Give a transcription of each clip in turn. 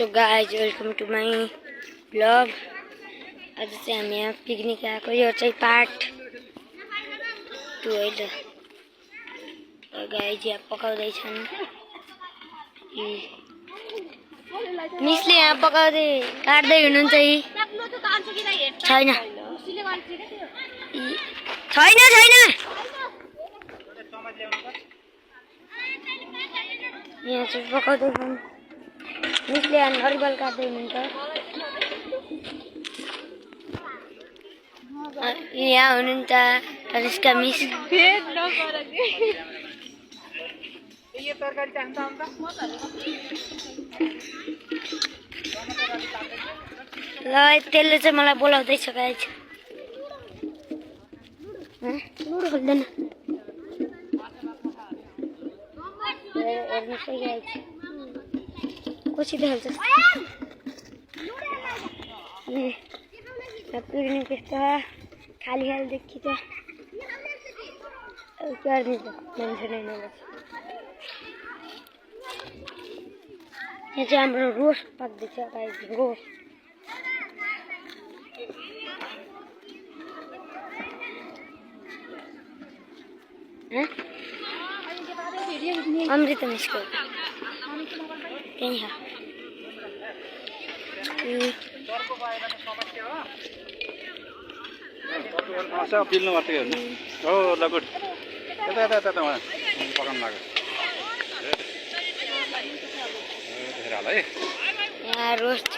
So guys welcome to my blog. आज चाहिँ हामी यहाँ पिकनिक आएको। यो चाहिँ पार्ट 2 है त। गाइज यहाँ पकाउँदैछन्। मिसले यहाँ पकाउँदै काट्दै हुनुहुन्छ। छैन छैन छैन यहाँ चाहिँ पकाउँदैछन्। मिसले यहाँ नरिवल काट्दै हुनुहुन्छ। यहाँ हुनुहुन्छ अनुष्का मिस। ल त्यसले चाहिँ मलाई बोलाउँदैछ गाइज। लुडो खोल्दैन हेर्नुहोस् है गाइज कसरी खेल्छ। पिकनिक त्यस्तो खाली खाली देखिन्छ। गर्ने त मान्छे नै नबस्छ। यहाँ चाहिँ हाम्रो रोस्ट पाक्दैछ गाइज। रोस्ट अमृत मिसको त्यही हो। पिल्नु मात्रै हेर्नु हो ल गुड। यता यता यता पकाउनु लाग्यो है। यहाँ रोस्ट छ।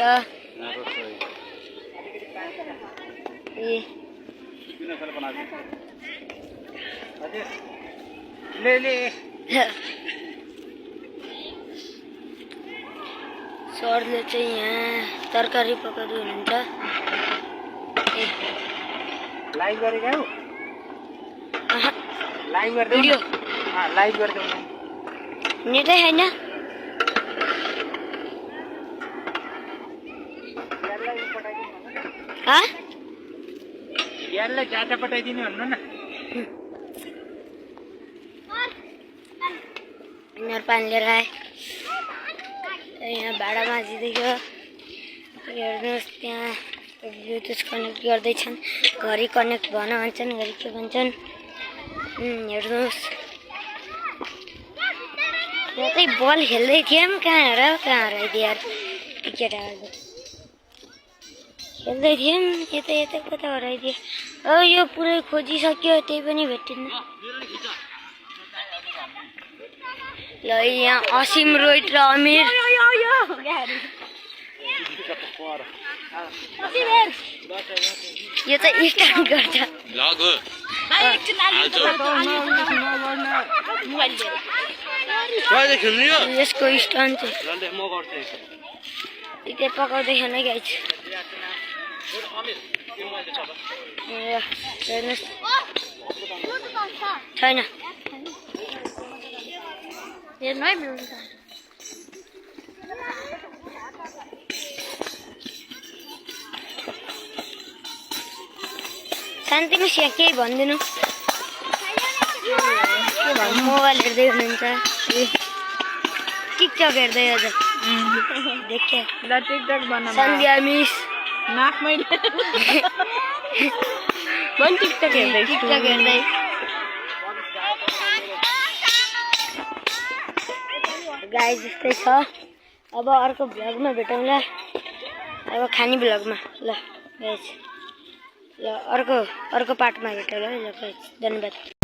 सरले चाहिँ यहाँ तरकारी पकाउँदै हुनुहुन्छ। लाइभ गरेको हो। लाइभ गर्दै भिडियो लाइभ गर्दै नेटै छैन। यारलाई चाटा पठाइदिनु भन्नु न। यिनीहरू पानी लिएर आए। यहाँ भाडा माझिँदैछ। हेर्नुहोस् त्यहाँ ब्लुटुथ कनेक्ट गर्दैछन्। घरि कनेक्ट भन भन्छन्, घरि के भन्छन् हेर्नुहोस्। यहाँ चाहिँ बल खेल्दै थियौँ। कहाँ हराइदियो यार। क्रिकेट खेल्दै थियौँ यता यता कता हराइदियो। अब यो पुरै खोजिसक्यो त्यही पनि भेटिन्न। ल यहाँ असीम रोहित र अमीर यो चाहिँ स्टार्ट गर्छ। यसको स्टन्ट चाहिँ पकाउँदैछन् है गाइज। हेर्नुहोस् छैन शान्ति मिस यहाँ केही भनिदिनु। मोबाइल हेर्दै हुनुहुन्छ। टिकटक हेर्दै अझ देख्यो ल टिकटक बना सन्ध्या मिस नाकमै भन टिकटक हेर्दै गाइज यस्तै छ। अब अर्को भ्लगमा भेटौँला। अब खाने भ्लगमा ल गाइज। ल अर्को पार्टमा भेटौँला है। ल गाइज धन्यवाद।